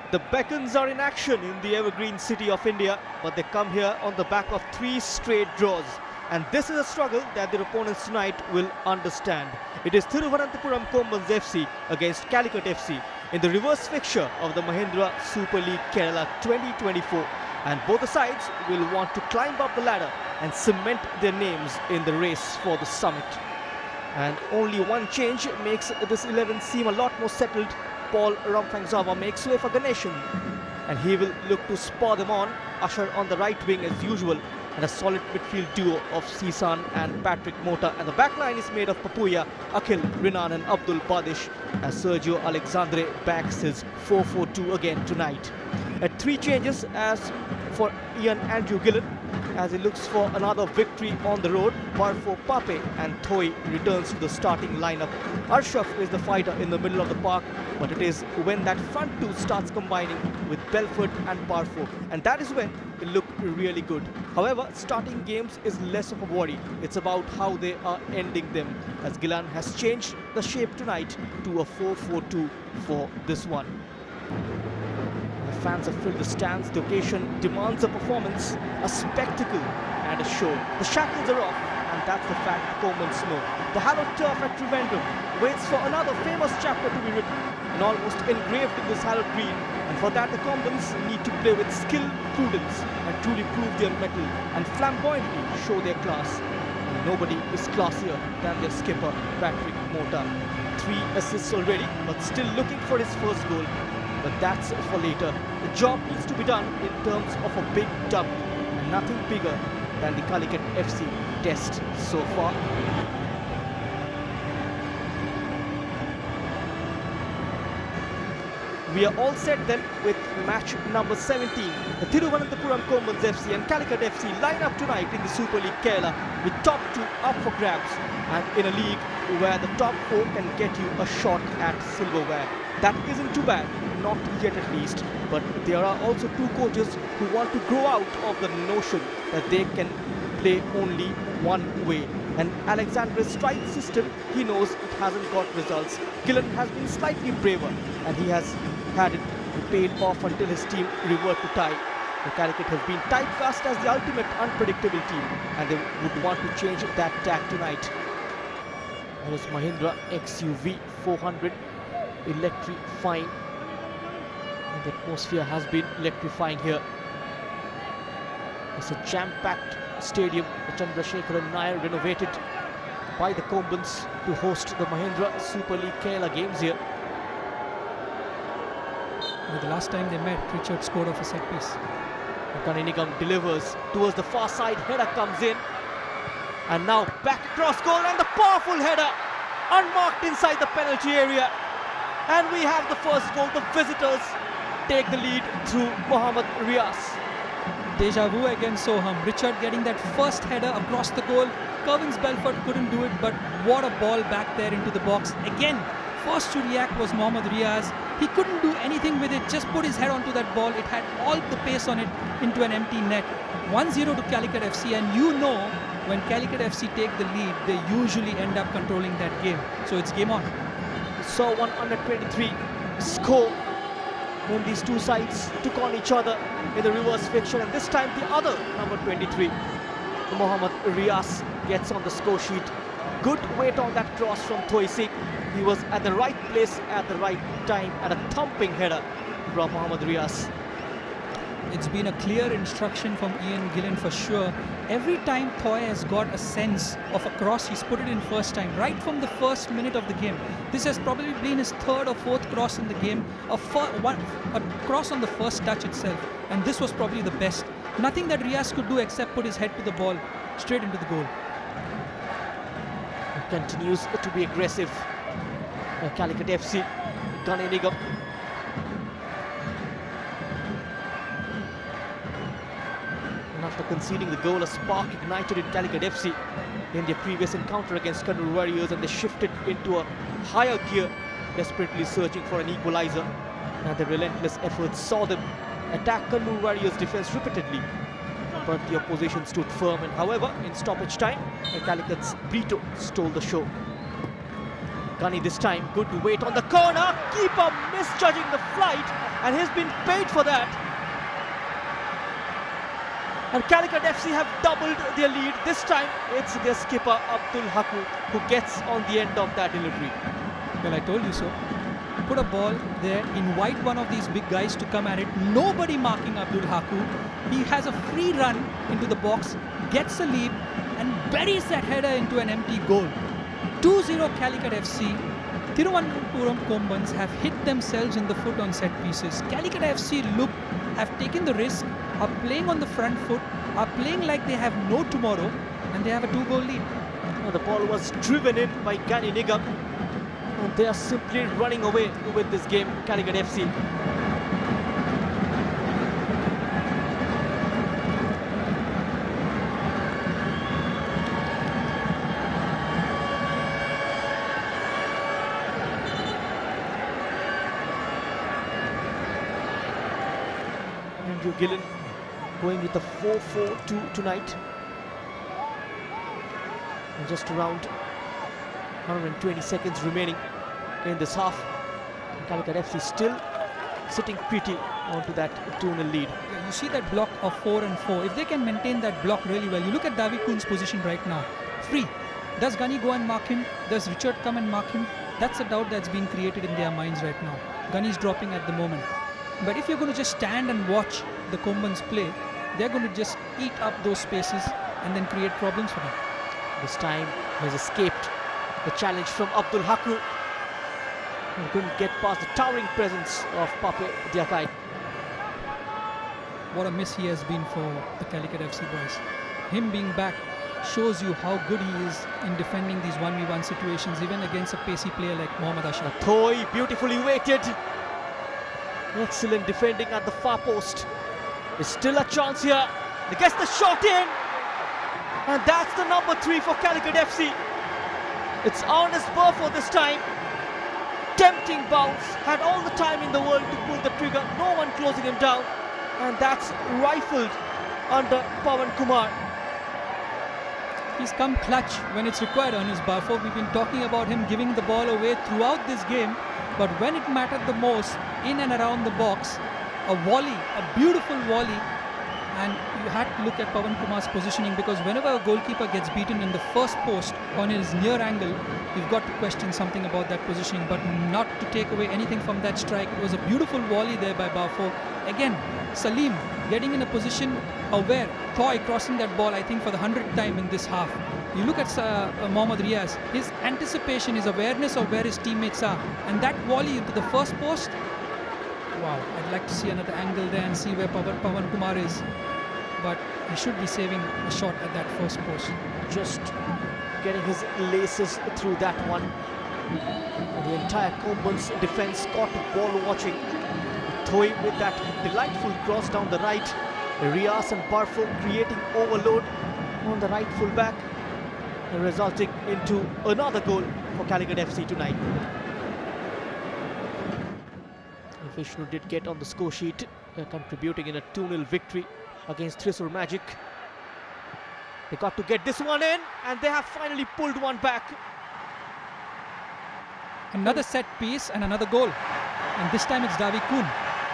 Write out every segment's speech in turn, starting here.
The Beacons are in action in the evergreen city of India, but they come here on the back of 3 straight draws. And this is a struggle that their opponents tonight will understand. It is Thiruvananthapuram Kombans FC against Calicut FC in the reverse fixture of the Mahindra Super League Kerala 2024. And both the sides will want to climb up the ladder and cement their names in the race for the summit. And only one change makes this 11 seem a lot more settled. Paul Ramphangzawa makes way for Ganeshan, and he will look to spur them on. Usher on the right wing as usual, and a solid midfield duo of Sisan and Patrick Mota. And the back line is made of Papuya, Khel, Rinan and Abdul Badish, as Sergio Alexandre backs his 4-4-2 again tonight. At 3 changes as for Ian Andrew Gillen, as he looks for another victory on the road. Barfo Pape and Thoi returns to the starting lineup. Arshaf is the fighter in the middle of the park, but it is when that front two starts combining with Belfort and Barfo, and that is when they look really good. However, starting games is less of a worry. It's about how they are ending them, as Gillan has changed the shape tonight to a 4-4-2 for this one. The fans have filled the stands. The occasion demands a performance, a spectacle and a show. The shackles are off, and that's the fact the Combans know. The hallowed turf at Trivandrum waits for another famous chapter to be written, and almost engraved in this hallowed green. And for that, the Combans need to play with skill, prudence, and truly prove their mettle and flamboyantly show their class. And nobody is classier than their skipper, Patrick Mota. 3 assists already, but still looking for his first goal. But that's for later. The job needs to be done in terms of a big W, and nothing bigger than the Calicut FC test so far. We are all set then with match number 17. The Thiruvananthapuram Kombans FC and Calicut FC line up tonight in the Super League Kerala, with top 2 up for grabs, and in a league where the top 4 can get you a shot at silverware. That isn't too bad, not yet at least, but there are also 2 coaches who want to grow out of the notion that they can play only one way. And Alexandre's strike system, he knows it hasn't got results. Gillen has been slightly braver, and he has had it paid off until his team revert to tie. The Calicut have been typecast as the ultimate unpredictable team, and they would want to change that tack tonight. That is Mahindra XUV 400, electrifying. And the atmosphere has been electrifying here. It's a jam-packed stadium, the Chandrasekharan Nair, renovated by the Kombans to host the Mahindra Super League Kerala games here. The last time they met, Richard scored off a set piece. Kanenigam delivers towards the far side, header comes in, and now back across goal, and the powerful header unmarked inside the penalty area, and we have the first goal. The visitors take the lead through Mohammad Riaz. Deja vu against Soham. Richard getting that first header across the goal. Kervins Belfort couldn't do it, but what a ball back there into the box. Again, first to react was Mohammad Riaz. He couldn't do anything with it, just put his head onto that ball. It had all the pace on it into an empty net. 1-0 to Calicut FC, and you know when Calicut FC take the lead, they usually end up controlling that game. So it's game on. We saw one under 23 score when these 2 sides took on each other in the reverse fixture, and this time the other number 23, Mohammad Riaz, gets on the score sheet. Good weight on that cross from Thoisik. He was at the right place at the right time, and a thumping header from Mohammad Riaz. It's been a clear instruction from Ian Gillen for sure. Every time Thoy has got a sense of a cross, he's put it in first time, right from the first minute of the game. This has probably been his 3rd or 4th cross in the game, a cross on the first touch itself, and this was probably the best. Nothing that Riaz could do except put his head to the ball, straight into the goal. He continues to be aggressive. Calicut FC, Kanenigam. And after conceding the goal, a spark ignited in Calicut FC in their previous encounter against Kannur Warriors, and they shifted into a higher gear, desperately searching for an equalizer. And the relentless efforts saw them attack Kannur Warriors' defense repeatedly, but the opposition stood firm. And however, in stoppage time, Calicut's Brito stole the show. Gunny this time, good weight on the corner. Keeper misjudging the flight, and he's been paid for that. And Calicut FC have doubled their lead. This time it's their skipper Abdul Haku who gets on the end of that delivery. Well, I told you so. Put a ball there, invite one of these big guys to come at it. Nobody marking Abdul Haku. He has a free run into the box, gets a leap, and buries that header into an empty goal. 2-0 Calicut FC. Thiruvananthapuram Kombans have hit themselves in the foot on set pieces. Calicut FC have taken the risk, are playing on the front foot, are playing like they have no tomorrow, and they have a 2-goal lead. Now the ball was driven in by Gani Nigam, and they are simply running away with this game, Calicut FC. Andrew Gillen going with a 4-4-2 tonight. And just around 120 seconds remaining in this half. Calicut FC still sitting pretty onto that 2-0 lead. Yeah, you see that block of 4 and 4. If they can maintain that block really well, you look at David Kuhn's position right now. Free. Does Gunny go and mark him? Does Richard come and mark him? That's a doubt that's being created in their minds right now. Gunny's dropping at the moment. But if you're going to just stand and watch the Kombans play, they're going to just eat up those spaces and then create problems for them. This time he has escaped the challenge from Abdul Haku. He couldn't get past the towering presence of Pape Diakai. What a miss he has been for the Calicut FC boys. Him being back shows you how good he is in defending these 1v1 situations, even against a pacey player like Mohammad Ashraf. Thoi beautifully weighted. Excellent defending at the far post. There's still a chance here. He gets the shot in. And that's the number 3 for Calicut FC. It's Ernest Burford this time. Tempting bounce. Had all the time in the world to pull the trigger. No one closing him down. And that's rifled under Pawan Kumar. He's come clutch when it's required, Ernest Burford. We've been talking about him giving the ball away throughout this game. But when it mattered the most, in and around the box, a volley, a beautiful volley. And you had to look at Pawan Kumar's positioning, because whenever a goalkeeper gets beaten in the first post on his near angle, you've got to question something about that positioning, but not to take away anything from that strike. It was a beautiful volley there by Burford. Again, Salim getting in a position aware, Thoi crossing that ball, I think for the 100th time in this half. You look at Mohammad Riaz, his anticipation, his awareness of where his teammates are, and that volley into the first post. Wow, I'd like to see another angle there and see where Pawan Kumar is. But he should be saving a shot at that first post. Just getting his laces through that one. And the entire Kombans defense caught ball watching. Thoi with that delightful cross down the right. Riaz and Barfo creating overload on the right fullback, resulting into another goal for Calicut FC tonight. Vishnu did get on the score sheet, contributing in a 2-0 victory against Thrissur Magic. They got to get this one in, and they have finally pulled one back. Another set piece and another goal. And this time it's David Kuhn.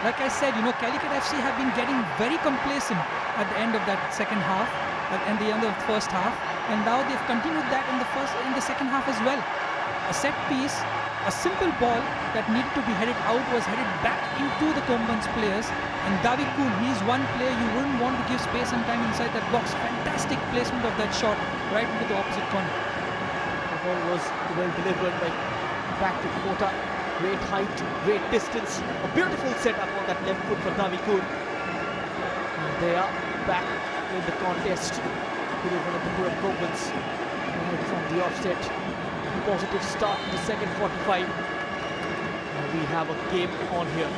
Like I said, Calicut FC have been getting very complacent at the end of that second half, at the end of the first half. And now they've continued that in the second half as well. A set piece, a simple ball that needed to be headed out was headed back into the Kombans players. And David Kuhn, he's one player you wouldn't want to give space and time inside that box. Fantastic placement of that shot right into the opposite corner. The ball was well delivered by Patrick Mota. Great height, great distance. A beautiful setup on that left foot for David Kuhn. And they are back in the contest. Thiruvananthapuram Kombans right from the offset. Positive start to the second 45. And we have a game on here.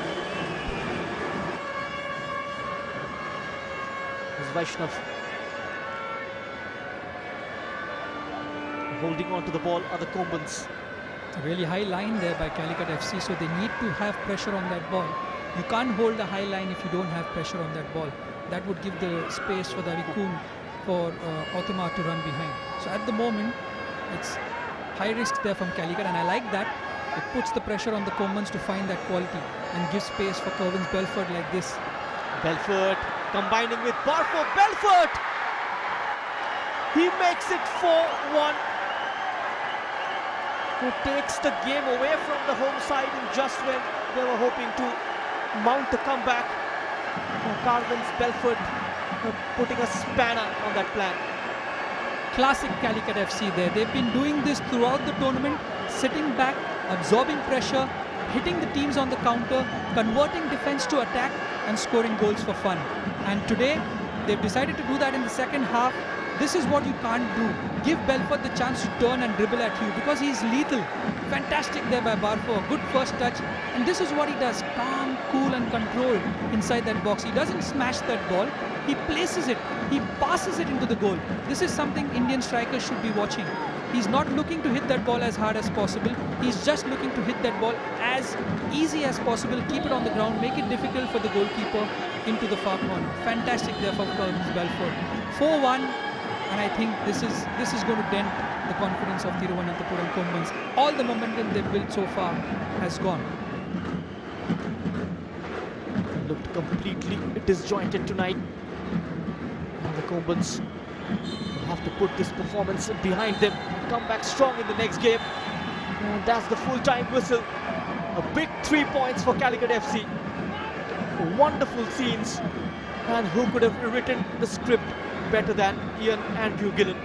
As Vaishnav holding on to the ball are the Kombans. A really high line there by Calicut FC, so they need to have pressure on that ball. You can't hold a high line if you don't have pressure on that ball. That would give the space for David Kuhn for Ottomar to run behind. So at the moment, it's high risk there from Calicut, and I like that. It puts the pressure on the Kombans to find that quality and gives space for Kerwin's Belfort like this. Belfort combining with Barfo. Belfort! He makes it 4-1. He takes the game away from the home side and just when they were hoping to mount a comeback. Kerwin's Belfort putting a spanner on that plan. Classic Calicut FC there. They've been doing this throughout the tournament, sitting back, absorbing pressure, hitting the teams on the counter, converting defense to attack and scoring goals for fun. And today, they've decided to do that in the second half. This is what you can't do. Give Belfort the chance to turn and dribble at you because he's lethal. Fantastic there by Barfo, a good first touch. And this is what he does, calm, cool and controlled inside that box. He doesn't smash that ball, he places it, he passes it into the goal. This is something Indian strikers should be watching. He's not looking to hit that ball as hard as possible. He's just looking to hit that ball as easy as possible, keep it on the ground, make it difficult for the goalkeeper into the far corner. Fantastic there from Kerwin's Belfort. 4-1. And I think this is going to dent the confidence of Thiruvananthapuram Kombans. All the momentum they've built so far has gone. Looked completely disjointed tonight. And the Kombans will have to put this performance behind them. Come back strong in the next game. And that's the full-time whistle. A big 3 points for Calicut FC. Wonderful scenes. And who could have written the script better than Ian Andrew Gillen?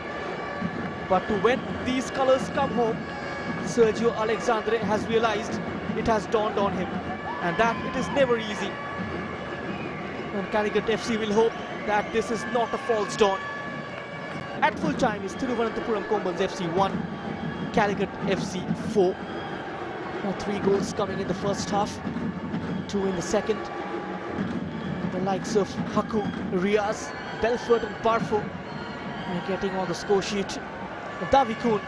But to when these colours come home, Sergio Alexandre has realised, it has dawned on him, and that it is never easy. And Calicut FC will hope that this is not a false dawn. At full time is Thiruvananthapuram Kombans FC 1, Calicut FC 4. Now 3 goals coming in the first half, 2 in the second. The likes of Haku, Riaz, Belfort and Barfo getting on the score sheet. Davikun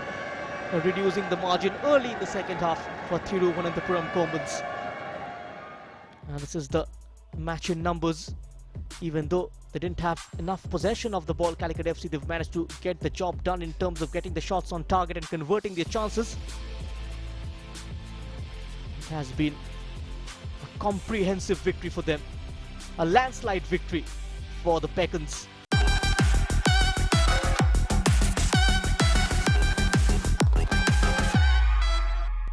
reducing the margin early in the second half for Thiruvananthapuram Kombans. This is the match in numbers. Even though they didn't have enough possession of the ball, Calicut FC, they've managed to get the job done in terms of getting the shots on target and converting their chances. It has been a comprehensive victory for them. A landslide victory for the Peccans.